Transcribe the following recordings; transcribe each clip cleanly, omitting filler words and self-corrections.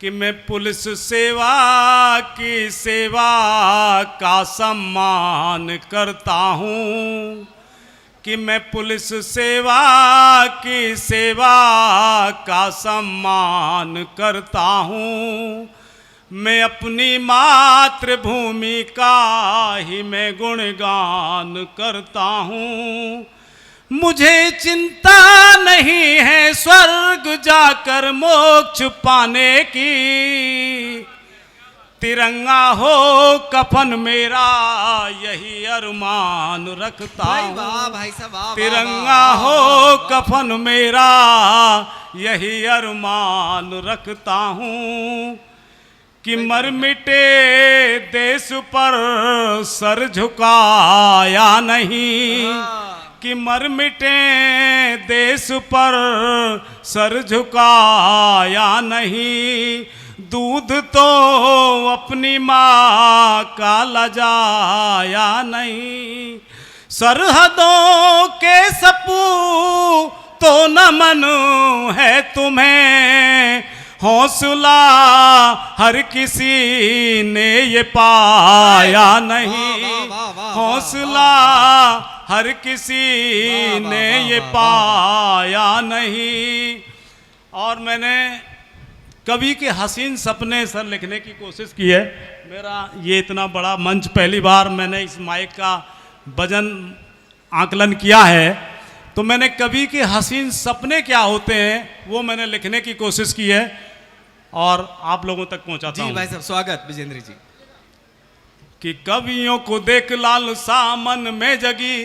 कि मैं पुलिस सेवा की सेवा का सम्मान करता हूँ, कि मैं पुलिस सेवा की सेवा का सम्मान करता हूँ। मैं अपनी मातृभूमि का ही मैं गुणगान करता हूँ। मुझे चिंता नहीं है स्वर्ग जाकर मोक्ष पाने की, तिरंगा हो कफन मेरा यही अरमान रखता हूँ। तिरंगा हो कफन मेरा यही अरमान रखता हूँ, कि मर मिटे देश पर सर झुकाया नहीं, कि मर मिटे देश पर सर झुकाया नहीं। दूध तो अपनी माँ का लजाया नहीं, सरहदों के सपूतों नमन है तुम्हें, हौसला हर किसी ने ये पाया नहीं, हौसला हर किसी ने ये पाया नहीं। और मैंने कवि के हसीन सपने सर लिखने की कोशिश की है। मेरा ये इतना बड़ा मंच पहली बार मैंने इस माइक का वजन आकलन किया है, तो मैंने कवि के हसीन सपने क्या होते हैं वो मैंने लिखने की कोशिश की है और आप लोगों तक पहुंचाता हूं। जी भाई साहब, स्वागत विजेंद्र जी। कि कवियों को देख लाल सामन में जगी,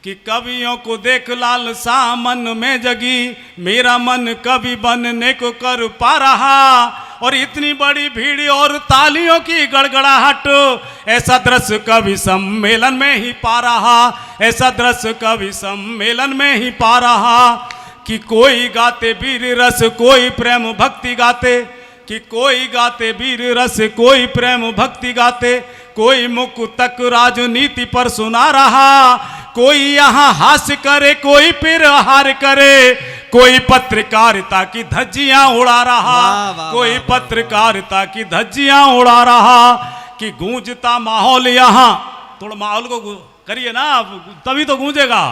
कि कवियों को देख लाल सामन में जगी, मेरा मन कवि बनने को कर पा रहा। और इतनी बड़ी भीड़ और तालियों की गड़गड़ाहट, ऐसा दृश्य कवि सम्मेलन में ही पा रहा, ऐसा दृश्य कवि सम्मेलन में ही पा रहा। कि कोई गाते वीर रस कोई प्रेम भक्ति गाते, कि कोई गाते वीर रस कोई प्रेम भक्ति गाते, कोई मुख तक राजनीति पर सुना रहा, कोई यहाँ हास्य करे कोई फिर हार करे, कोई पत्रकारिता की धज्जियां उड़ा रहा, कोई पत्रकारिता की धज्जियां उड़ा रहा। कि गूंजता माहौल यहाँ, थोड़ा माहौल को करिए ना तभी तो गूंजेगा।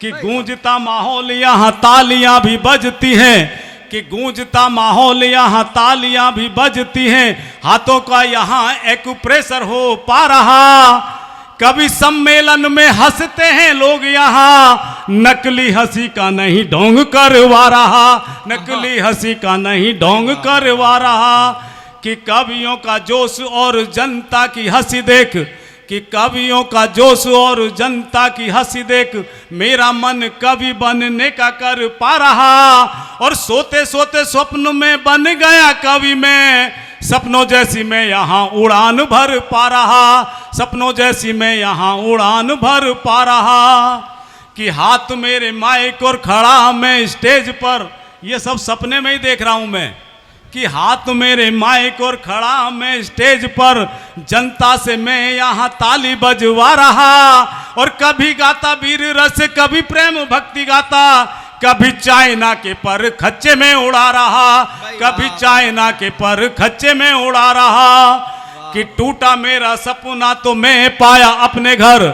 कि गूंजता माहौल यहाँ तालियां भी बजती हैं, कि गूंजता माहौल यहाँ तालियां भी बजती हैं, हाथों का यहाँ एक प्रेशर हो पा रहा। कभी सम्मेलन में हंसते हैं लोग यहाँ, नकली हंसी का नहीं ढोंग करवा रहा, नकली हंसी का नहीं ढोंग करवा रहा। कि कवियों का जोश और जनता की हंसी देख, कि कवियों का जोश और जनता की हंसी देख, मेरा मन कवि बनने का कर पा रहा। और सोते सोते स्वप्न में बन गया कवि में, सपनों जैसी मैं यहाँ उड़ान भर पा रहा, सपनों जैसी मैं यहाँ उड़ान भर पा रहा। कि हाथ मेरे माइक और खड़ा मैं स्टेज पर, ये सब सपने में ही देख रहा हूँ मैं। कि हाथ मेरे माइक और खड़ा मैं स्टेज पर, जनता से मैं यहाँ ताली बजवा रहा। और कभी गाता वीर रस कभी प्रेम भक्ति गाता, कभी चाइना के पर खच्चे में उड़ा रहा, कभी चाइना के पर खच्चे में उड़ा रहा। कि टूटा मेरा सपना तो मैं पाया अपने घर,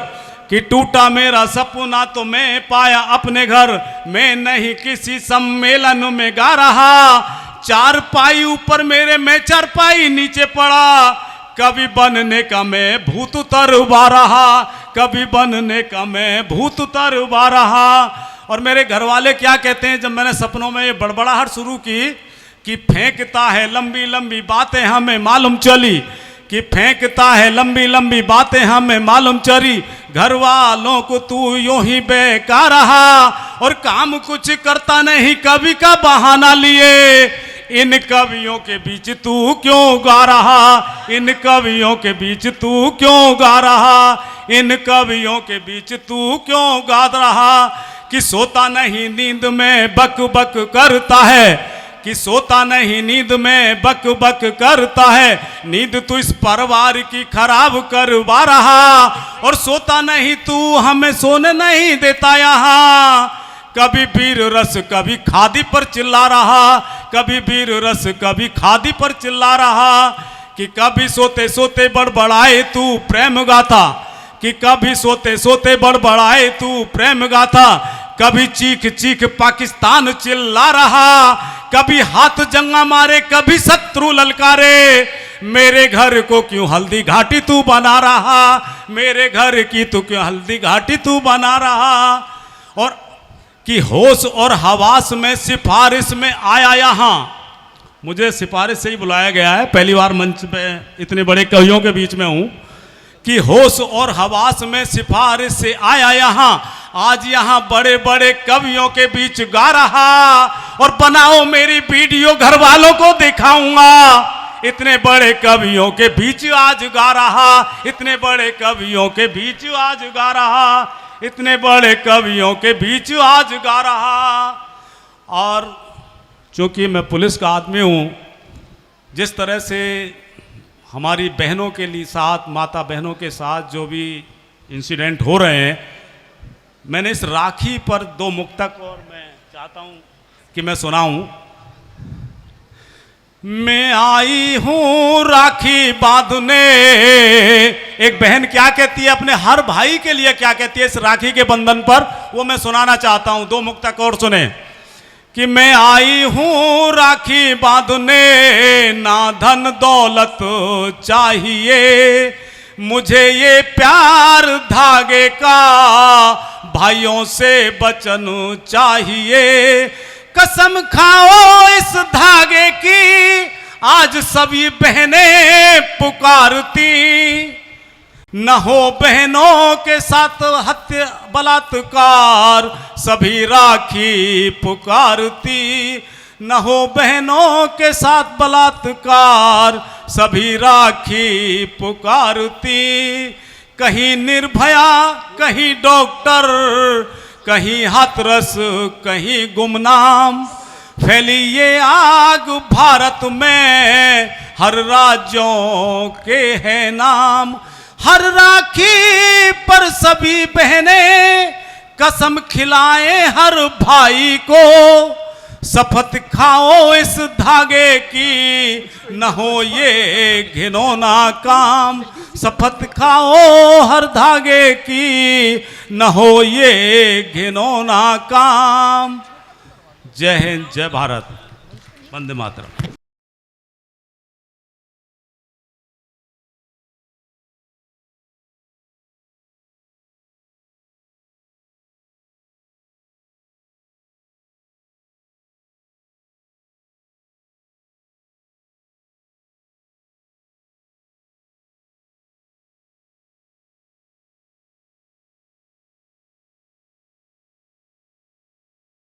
कि टूटा मेरा सपना तो मैं पाया अपने घर, मैं नहीं किसी सम्मेलन में गा रहा। चार पाई ऊपर मेरे मैं चारपाई नीचे पड़ा, कभी बनने का मैं भूत उतरवा रहा, कभी बनने का मैं भूत उतरवा रहा। और मेरे घर वाले क्या कहते हैं जब मैंने सपनों में ये बड़बड़ाहट शुरू की, कि फेंकता है लंबी लंबी बातें हमें मालूम चली, कि फेंकता है लंबी लंबी बातें हमें मालूम चली, घर वालों को तू यूं ही बेकार रहा। और काम कुछ करता नहीं कवि का बहाना लिए, इन कवियों के बीच तू क्यों गा रहा, इन कवियों के बीच तू क्यों गा रहा, इन कवियों के बीच तू क्यों गा रहा। कि सोता नहीं नींद में बक बक करता है, कि सोता नहीं नींद में बक बक करता है, नींद तू इस परिवार की खराब करवा रहा। और सोता नहीं तू हमें सोने नहीं देता यहाँ, कभी वीर रस कभी खादी पर चिल्ला रहा, कभी वीर रस कभी खादी पर चिल्ला रहा, कि कभी सोते सोते बड़बड़ाए तू प्रेम गाथा, कि कभी सोते सोते बड़बड़ाए तू प्रेम गाथा, कभी चीख चीख पाकिस्तान चिल्ला रहा, कभी हाथ जंगा मारे कभी शत्रु ललकारे, मेरे घर को क्यों हल्दी घाटी तू बना रहा, मेरे घर की तू क्यों हल्दी घाटी तू बना रहा। और कि होश और हवास में सिफारिश में आया यहाँ, मुझे सिफारिश से ही बुलाया गया है, पहली बार मंच पे इतने बड़े कवियों के बीच में हूँ, कि होश और हवास में सिफारिश से आया यहाँ, आज यहाँ बड़े बड़े कवियों के बीच गा रहा, और बनाओ मेरी वीडियो घर वालों को दिखाऊंगा, इतने बड़े कवियों के बीच आज गा रहा, इतने बड़े कवियों के बीच आज गा रहा, इतने बड़े कवियों के बीच आज गा रहा। और चूंकि मैं पुलिस का आदमी हूँ, जिस तरह से हमारी बहनों के लिए साथ, माता बहनों के साथ जो भी इंसिडेंट हो रहे हैं, मैंने इस राखी पर 2 मुक्तक और मैं चाहता हूँ कि मैं सुनाऊं। मैं आई हूँ राखी बांधने, एक बहन क्या कहती है अपने हर भाई के लिए, क्या कहती है इस राखी के बंधन पर, वो मैं सुनाना चाहता हूँ। 2 मुक्तक और सुने, कि मैं आई हूँ राखी बांधने, ना धन दौलत चाहिए, मुझे ये प्यार धागे का भाइयों से बचन चाहिए, कसम खाओ इस धागे की आज सभी बहनें पुकारती, न हो बहनों के साथ हत्या बलात्कार सभी राखी पुकारती, न हो बहनों के साथ बलात्कार सभी राखी पुकारती, कहीं निर्भया कहीं डॉक्टर कहीं हाथरस कहीं गुमनाम, फैली ये आग भारत में हर राज्यों के है नाम, हर राखी पर सभी बहनें कसम खिलाएं हर भाई को, शपथ खाओ इस धागे की न हो ये घिनौना काम, शपथ खाओ हर धागे की न हो ये घिनौना काम। जय हिंद, जय भारत, वंदे मातरम।